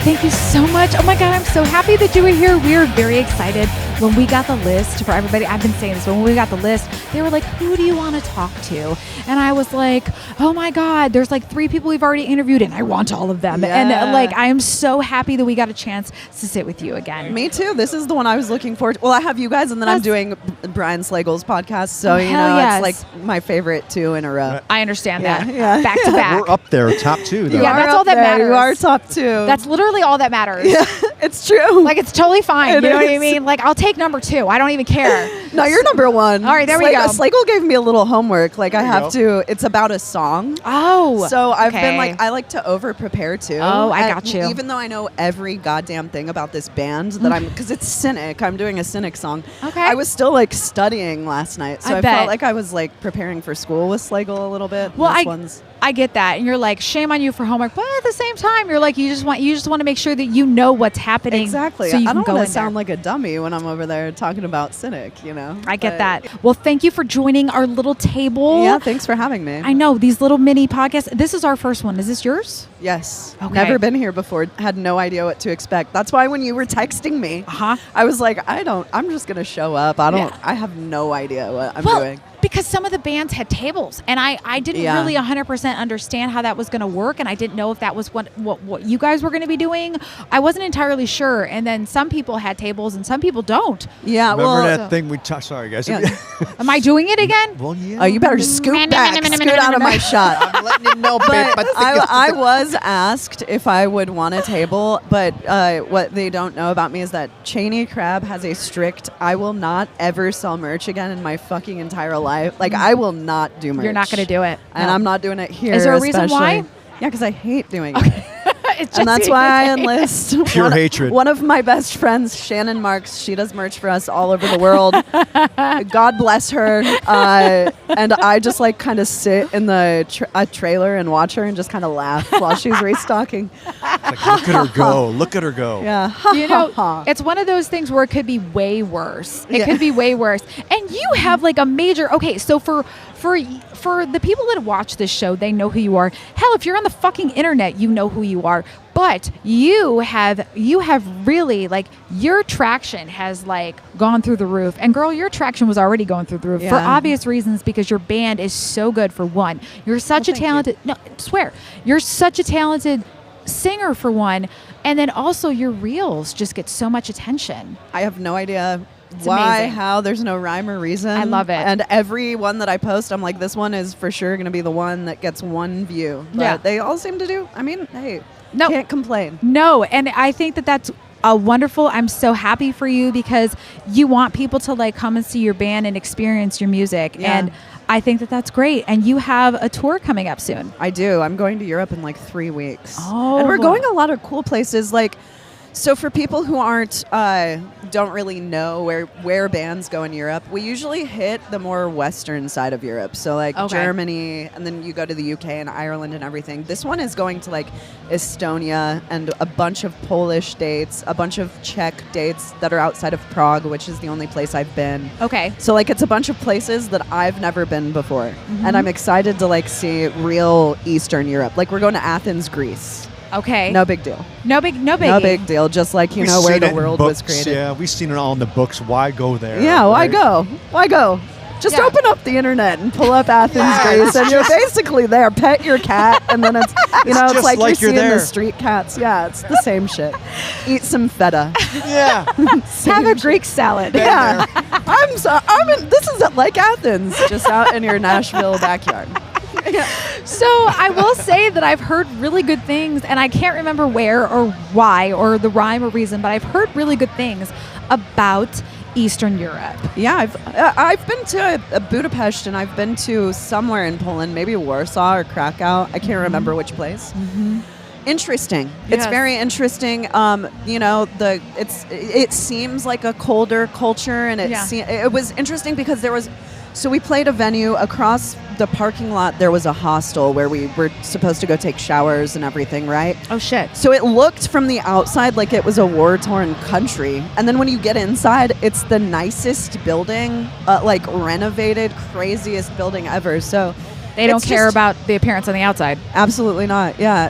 Thank you so much. Oh my God, I'm so happy that you were here. We were very excited when we got the list for everybody. I've been saying this, when we got the list, they were like, who do you want to talk to? And I was like, oh my God, there's like 3 people we've already interviewed and I want all of them. Yeah. And like, I am so happy that we got a chance to sit with you again. Me too. This is the one I was looking forward to. Well, I have you guys, and then I'm doing Brian Slagle's podcast. So, yes. It's like my favorite 2 in a row. I understand that. Yeah. Back to back. We're up there, top 2, though. Yeah, that's all that matters. You are top 2. That's literally all that matters. Yeah, it's true. Like, it's totally fine. It You know what I is. mean? Like, I'll take number 2. I don't even care. No, you're number 1. All right, there we go. Slagle gave me a little homework. Like, I There you have to. It's about a song. Oh. So I've okay. been like, I like to over prepare too. Oh, I And got you. Even though I know every goddamn thing about this band that because it's Cynic. I'm doing a Cynic song. Okay. I was still like studying last night, so I I bet. felt like I was like preparing for school with Slagle a little bit. Well, This one's- I get that, and you're like, shame on you for homework, but at the same time, you're like, you just want to make sure that you know what's happening. exactly. So you I can don't go want in to sound there. like a dummy when I'm over there talking about Cynic. I get But- that. Well, thank you for joining our little table. Yeah, thanks for having me. I know these little mini podcasts. This is our first one. Is this yours? Yes. Okay. Never been here before. Had no idea what to expect. That's why when you were texting me, I was like, I'm just going to show up. I have no idea what I'm doing. Because some of the bands had tables, and I didn't really 100% understand how that was going to work, and I didn't know if that was what you guys were going to be doing. I wasn't entirely sure, and then some people had tables and some people don't. Yeah, Remember well, that thing we talked? Sorry, guys. Yeah. Am I doing it again? Well, yeah. Oh, you better scoot back, scoot out of my shot. I'm letting you know, babe. But I was asked if I would want a table, but what they don't know about me is that Chaney Crabb has a strict, I will not ever sell merch again in my fucking entire life. Like, I will not do merch. You're not going to do it. And No. I'm not doing it here. Is there a reason why? especially. Yeah, because I hate doing it. It's And just- that's why I enlist Pure hatred. One of my best friends, Shannon Marks. She does merch for us all over the world. God bless her. And I just like kind of sit in the trailer and watch her and just kind of laugh while she's restocking. Like, look at her go. Look at her go. Yeah. You know, it's one of those things where it could be way worse. It Yeah. could be way worse. And you have like a major, okay, so for the people that watch this show, they know who you are. Hell, if you're on the fucking internet, you know who you are. But you have really, like, your traction has like gone through the roof. And girl, your traction was already going through the roof for Yeah. obvious reasons, because your band is so good. For one, you're such a thank you. talented, no, I swear, you're such a talented singer for one. And then also your reels just get so much attention. I have no idea It's why, amazing. how. There's no rhyme or reason. I love it. And every one that I post, I'm like, this one is for sure going to be the one that gets 1 view. But Yeah. they all seem to do. I mean, hey, No. can't complain. No, and I think that that's a wonderful. I'm so happy for you, because you want people to like come and see your band and experience your music. Yeah. And I think that that's great. And you have a tour coming up soon. I do. I'm going to Europe in like 3 weeks. Oh. And we're going a lot of cool places. Like, so for people who don't really know where bands go in Europe, we usually hit the more western side of Europe. So like Okay. Germany, and then you go to the UK and Ireland and everything. This one is going to like Estonia and a bunch of Polish dates, a bunch of Czech dates that are outside of Prague, which is the only place I've been. Okay. So like it's a bunch of places that I've never been before. Mm-hmm. And I'm excited to like see real Eastern Europe. Like we're going to Athens, Greece. Okay. No big deal. No big. No big deal. Just like, you We've know, where seen the it in world was books. created. Yeah, we've seen it all in the books. Why go there? Yeah, why right? go? Why go? Just Yeah. open up the internet and pull up Athens, Yeah, Greece, it's and you're basically there. Pet your cat, and then it's, you know, it's just like, like you're you're seeing the there. street cats. Yeah, it's the same shit. Eat some feta. Yeah. Have a Greek salad. Yeah, this is like Athens, just out in your Nashville backyard. So I will say that I've heard really good things, and I can't remember where or why or the rhyme or reason, but I've heard really good things about Eastern Europe. Yeah, I've been to Budapest, and I've been to somewhere in Poland, maybe Warsaw or Krakow. I can't remember which place. Interesting. It's Yes. very interesting. You know, it seems like a colder culture, and it was interesting because so we played a venue across the parking lot. There was a hostel where we were supposed to go take showers and everything, right? Oh shit. So it looked from the outside like it was a war-torn country. And then when you get inside, it's the nicest building, like renovated, craziest building ever. So They don't it's care just- about the appearance on the outside. Absolutely not. Yeah.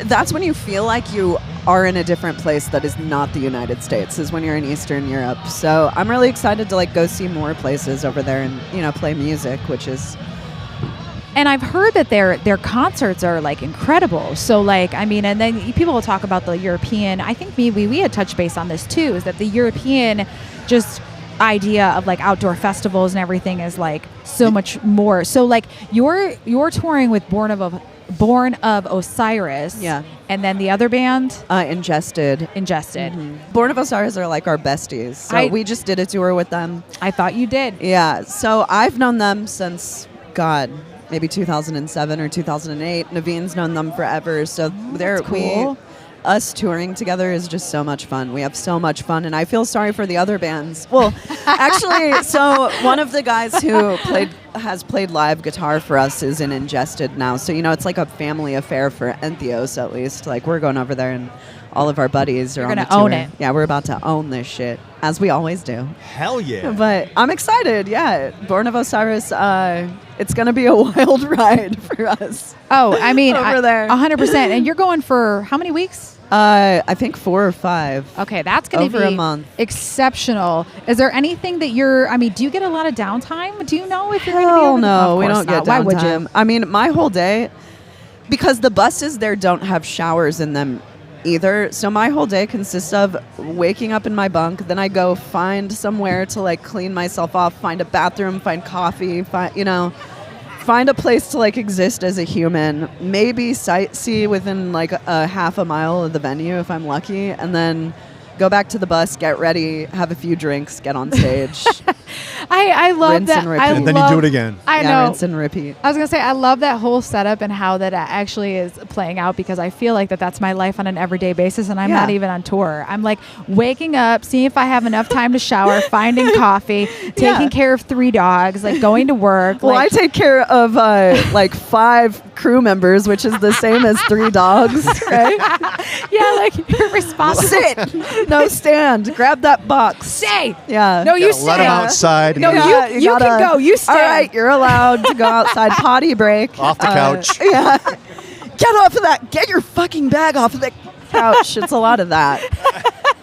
That's when you feel like you are in a different place that is not the United States, is when you're in Eastern Europe. So I'm really excited to like go see more places over there and, you know, play music, which is... And I've heard that their concerts are like incredible. So like, I mean, and then people will talk about the European, I think we had touched base on this too, is that the European just idea of like outdoor festivals and everything is like so much more. So like you're touring with Born of Osiris. Yeah. And then the other band? Ingested. Mm-hmm. Born of Osiris are like our besties. So we just did a tour with them. I thought you did. Yeah. So I've known them since, God, maybe 2007 or 2008. Naveen's known them forever. So they're cool. Us touring together is just so much fun. We have so much fun, and I feel sorry for the other bands. Well, actually, so one of the guys who has played live guitar for us is in Ingested now. So, you know, it's like a family affair for Entheos, at least. Like, we're going over there, and all of our buddies are on the tour. You're gonna own it. Yeah, we're about to own this shit, as we always do. Hell yeah. But I'm excited, yeah. Born of Osiris, it's going to be a wild ride for us. Oh, I mean, over there. 100%. And you're going for how many weeks? I think 4 or 5. Okay, that's going to be over a month. Exceptional. Is there anything that do you get a lot of downtime? Do you know if you're going to be Hell over no, we Of don't course get not. downtime. Why would you? I mean, my whole day, because the buses there don't have showers in them either. So my whole day consists of waking up in my bunk, then I go find somewhere to like clean myself off, find a bathroom, find coffee, find a place to like exist as a human, maybe sightsee within like a half a mile of the venue if I'm lucky, and then go back to the bus, get ready, have a few drinks, get on stage. I love Rinse that. and repeat. And then you do it again. I Yeah, know. rinse and repeat. I was going to say, I love that whole setup and how that actually is playing out, because I feel like that's my life on an everyday basis, and I'm Yeah. not even on tour. I'm like waking up, seeing if I have enough time to shower, finding coffee, taking care of 3 dogs, like going to work. Well, like, I take care of like 5 crew members, which is the same as 3 dogs, right? yeah, like you're responsible. Sit, no stand, grab that box. Stay. Yeah. No, you Gotta let stay. 'em outside. No, Yeah, you can go. You stay. All right, you're allowed to go outside. Potty break. Off the couch. Yeah. Get off of that. Get your fucking bag off of the couch. It's a lot of that.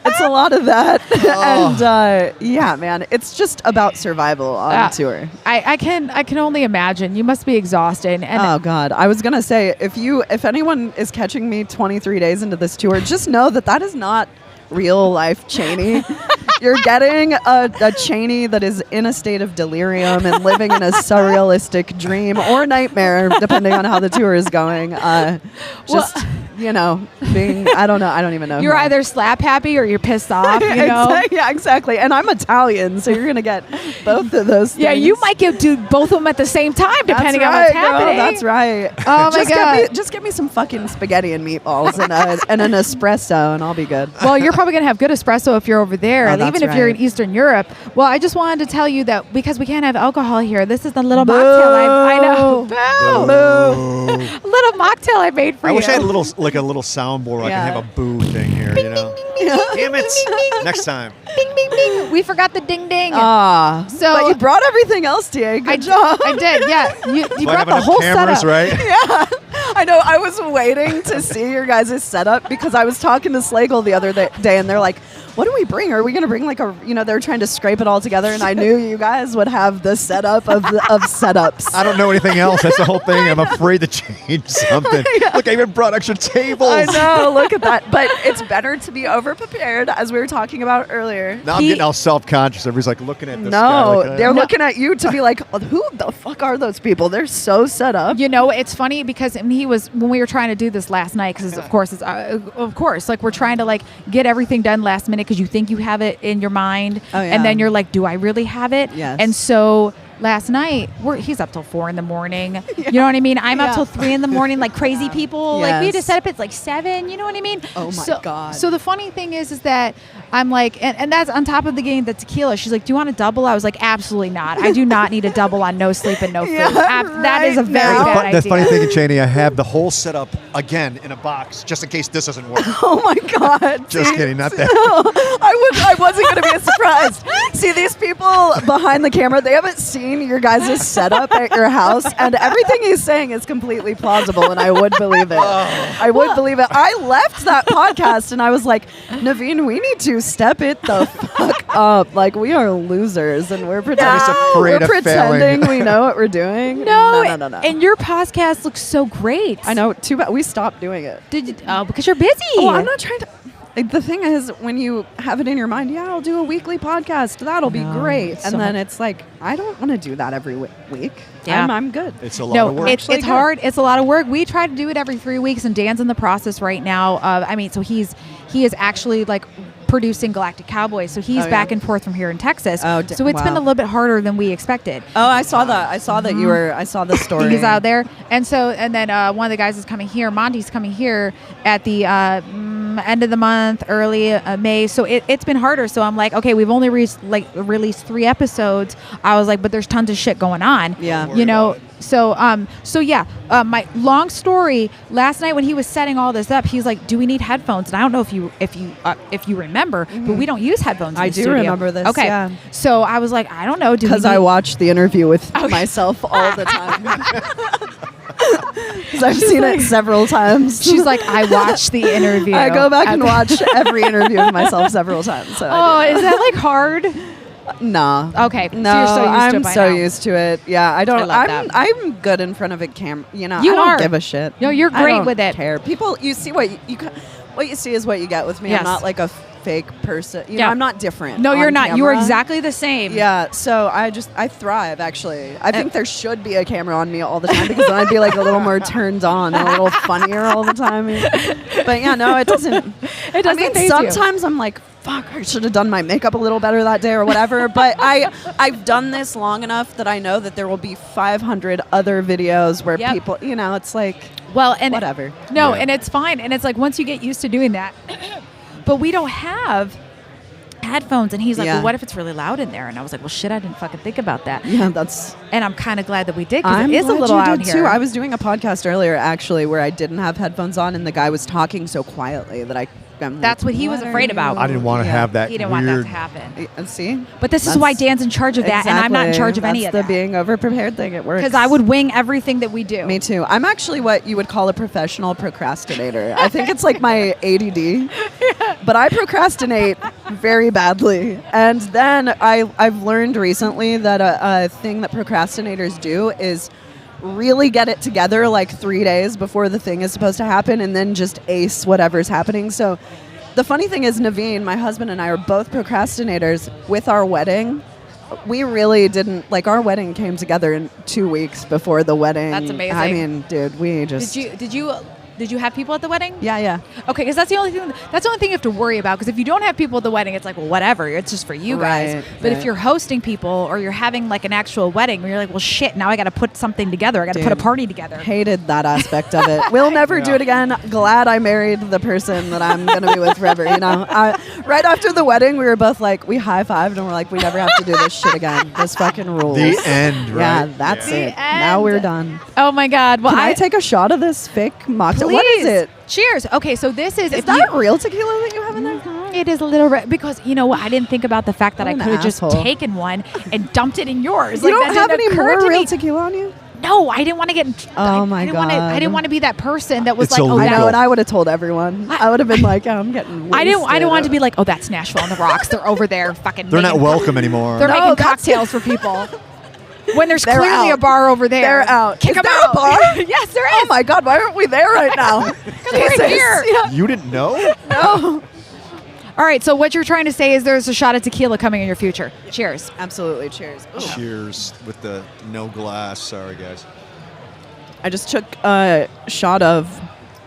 It's a lot of that. And yeah, man, it's just about survival on tour. I can only imagine. You must be exhausted. And Oh God, I was gonna say, if anyone is catching me 23 days into this tour, just know that is not real life Chaney. You're getting a Chaney that is in a state of delirium and living in a surrealistic dream or nightmare, depending on how the tour is going. Being, I don't know. I don't even know. you're either slap happy or you're pissed off, you know? Yeah, exactly. And I'm Italian, so you're going to get both of those things. Yeah, you might do both of them at the same time, depending on That's what's right, girl, happening. that's right. Oh, my God. Just get me some fucking spaghetti and meatballs and an espresso, and I'll be good. Well, you're probably going to have good espresso if you're over there, Oh, and that's even if you're in right. Eastern Europe. Well, I just wanted to tell you that because we can't have alcohol here, this is the little mocktail I know. Boo! Boo. Little mocktail I made for I you. wish I had a little soundboard where I Yeah. can have a boo thing here, you know? Damn it. Next time. Bing, bing, bing. We forgot the ding, ding. So, but you brought everything else, TA. Good job. I did, yeah. You Do I brought have the enough whole cameras, setup. right? Yeah, I know. I was waiting to see your guys' setup because I was talking to Slagle the other day, and they're like, "What do we bring? Are we going to bring like a?" They're trying to scrape it all together, and I knew you guys would have the setup of setups. I don't know anything else. That's the whole thing. I'm afraid to change something. Look, I even brought extra tables. I know. Look at that. But it's better to be over prepared, as we were talking about earlier. Now I'm getting all self-conscious. Everybody's like looking at this guy. No, Like, they're looking at you to be like, "Who the fuck are those people? They're so set up." You know, it's funny because when we were trying to do this last night, because of course, like we're trying to like get everything done last minute because you think you have it in your mind, Oh, yeah. and then you're like, do I really have it? Yes. And so last night he's up till 4 a.m. You know what I mean? I'm up Yeah. till 3 a.m. like crazy people. Like we had to Yes. set up at like 7. You know what I mean? Oh, my so, God. So the funny thing is that I'm like, and that's on top of the getting the tequila. She's like, do you want a double? I was like, absolutely not. I do not need a double on no sleep and no food. Yeah, That is a right very now. bad idea. That's funny thing, Chaney. I have the whole setup again in a box just in case this doesn't work. Oh my God! Just kidding, not that. I I wasn't going to be surprised. See, these people behind the camera, they haven't seen your guys' setup at your house, and everything he's saying is completely plausible, and I would believe it. I would believe it. I left that podcast, and I was like, Naveen, we need to step it the fuck up. Like, we are losers, and we're pretending we know what we're doing. No. No. And your podcast looks so great. I know. Too bad we stopped doing it. Did you? Oh, because you're busy. Oh, I'm not trying to. Like, the thing is, when you have it in your mind, I'll do a weekly podcast. That'll be great. And then it's like, I don't want to do that every week. Yeah. I'm good. It's a lot of work. It's hard. It's a lot of work. We try to do it every 3 weeks, and Dan's in the process right now. So he is actually like producing Galactic Cowboys, so he's back and forth from here in Texas. So it's been a little bit harder than we expected. Oh, I saw that. I saw that you were. I saw the story. He's out there, and then one of the guys is coming here. Monty's coming here at the end of the month, early May. So it's been harder. So I'm like, okay, we've only released 3 episodes. I was like, but there's tons of shit going on. Yeah, you know. So my long story. Last night when he was setting all this up, he's like, "Do we need headphones?" And I don't know if you remember, but we don't use headphones. I do remember this. Okay, yeah. So I was like, I don't know, because I watch the interview with myself all the time. Because I've seen it several times. She's like, I watch the interview. I go back and watch every interview with myself several times. So is that like hard? Nah. Okay. No, so you're so used to it by now. used to it. Yeah, I don't. I'm good in front of a camera. You know, I don't give a shit. No, you're great with it. Care. People, you see what you see is what you get with me. Yes. I'm not like a fake person. You know, I'm not different. No, you're not. Camera. You are exactly the same. Yeah. So I thrive actually. I think there should be a camera on me all the time because then I'd be like a little more turned on and a little funnier all the time. But yeah, no, it doesn't. It doesn't. I mean, sometimes I'm like, fuck, I should have done my makeup a little better that day or whatever. But I've done this long enough that I know that there will be 500 other videos where people, you know, it's like, and whatever. No, and it's fine. And it's like once you get used to doing that, but we don't have headphones. And he's like, well, what if it's really loud in there? And I was like, well, shit, I didn't fucking think about that. Yeah, and I'm kind of glad that we did because it is a little out here. Too. I was doing a podcast earlier actually where I didn't have headphones on and the guy was talking so quietly that that's what he was afraid about. I didn't want to have that. He didn't want that to happen. See? But this is why Dan's in charge of that, and I'm not in charge of any of that. That's the being over-prepared thing. It works. Because I would wing everything that we do. Me too. I'm actually what you would call a professional procrastinator. I think it's like my ADD. But I procrastinate very badly. And then I've learned recently that a thing that procrastinators do is really get it together like 3 days before the thing is supposed to happen and then just ace whatever's happening. So the funny thing is Naveen, my husband, and I are both procrastinators with our wedding. We really didn't, like, our wedding came together in 2 weeks before the wedding. That's amazing. I mean, dude, we just... Did you have people at the wedding? Yeah. Okay, because that's the only thing. That's the only thing you have to worry about. Because if you don't have people at the wedding, it's like, well, whatever. It's just for you guys. But if you're hosting people or you're having like an actual wedding, where you're like, well, shit, now I got to put something together. I got to put a party together. Hated that aspect of it. We'll never do it again. Glad I married the person that I'm going to be with forever. You know, right after the wedding, we were both like, we high-fived and we're like, we never have to do this shit again. This fucking rules. The end, right? Yeah, that's it. Now we're done. Oh my God. Well, Can I take a shot of this fake mocktail? What is it? Cheers. Okay, so this is... Is that real tequila that you have in there? It is a little... because, you know what? I didn't think about the fact that I could have just taken one and dumped it in yours. You don't have any more real tequila on you? No, I didn't want to get... Oh, my God. I didn't want to be that person that was It's like... illegal. I know, and I would have told everyone. I would have been like, I'm getting wasted. I didn't want to be like, oh, that's Nashville on the rocks. They're over there fucking... They're not welcome anymore. They're making cocktails for people. When there's clearly a bar over there. They're out. Kick them there out. A bar? Yes, there is. Oh my God, why aren't we there right now? We're here. Yeah. You didn't know? No. All right, so what you're trying to say is there's a shot of tequila coming in your future. Cheers. Absolutely, cheers. Ooh. Cheers with the no glass. Sorry, guys. I just took a shot of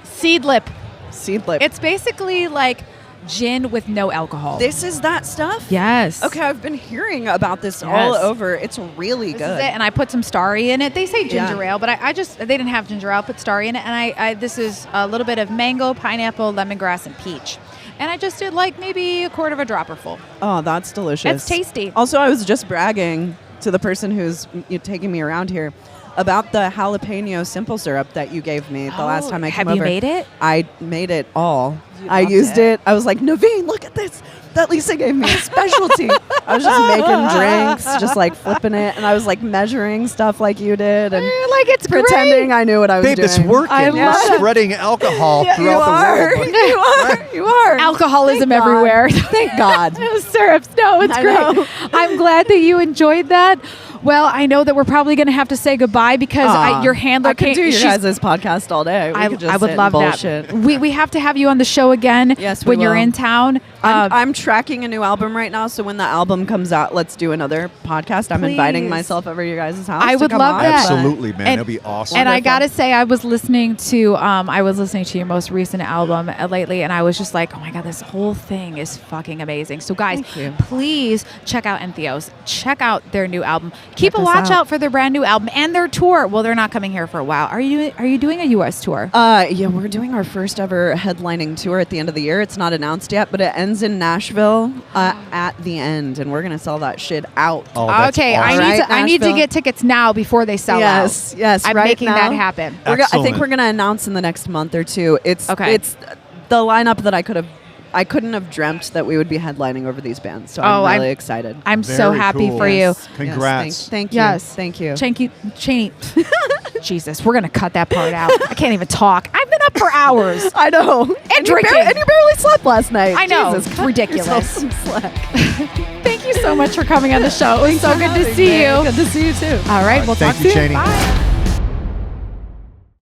Seed lip. It's basically like gin with no alcohol. This is that stuff? Yes. Okay, I've been hearing about this all over. It's really This good. is it, and I put some starry in it. They say ginger Yeah. ale, but they didn't have ginger ale. I put starry in it, and this is a little bit of mango, pineapple, lemongrass, and peach. And I just did like maybe a quarter of a dropper full. Oh, that's delicious. It's tasty. Also, I was just bragging to the person who's taking me around here about the jalapeno simple syrup that you gave me the last time I came over. Have you made it? I made it all. I used it. I was like, Naveen, look at this. That Lisa gave me a specialty. I was just making drinks, just like flipping it, and I was like measuring stuff like you did, and like it's pretending great. I knew what I was Babe, doing. it's working. I You're love it. spreading alcohol throughout the world. You are. Alcoholism Thank God. everywhere. Thank God. Syrups. No, it's I great. know. I'm glad that you enjoyed that. Well, I know that we're probably going to have to say goodbye because your handler I could can't. do your she's- guys' podcast all day. We could just I would sit love and that. bullshit. We have to have you on the show again. Yes, we when you're will. in town. I'm tracking a new album right now, so when the album comes out, let's do another podcast. I'm inviting Please. myself over to your guys' house. I to would come love on. that. Absolutely, man. And- That'd be awesome. And I Wonderful. gotta say, I was listening to your most recent album lately, and I was just like, oh my god, this whole thing is fucking amazing. So guys, Thank you. please check out Entheos. Check out their new album. Keep a us watch out. out for their brand new album and their tour. Well, they're not coming here for a while. Are you doing a U.S. tour? Yeah, we're doing our first ever headlining tour at the end of the year. It's not announced yet, but it ends in Nashville at the end, and we're gonna sell that shit out. Oh, that's Okay, awesome. I need to Nashville. get tickets now before they sell out. Yes, I'm right making now. that happen. I think Excellent. we're gonna announce in the next month or two. It's Okay. It's the lineup that I couldn't have dreamt that we would be headlining over these bands. So Oh, I'm really excited. I'm so Very happy cool. for you. Yes, Congrats. thank you. Yes. Thank you. Chaney. Jesus, we're gonna cut that part out. I can't even talk. I've been up for hours. I know. And you drinking. and you barely slept last night. I know. Jesus, It's cut ridiculous. yourself some slack. Thank you so much for coming on the show. It was so good to see you. Good to see you too. All right, we'll Thank talk you, soon. Chaney. Bye.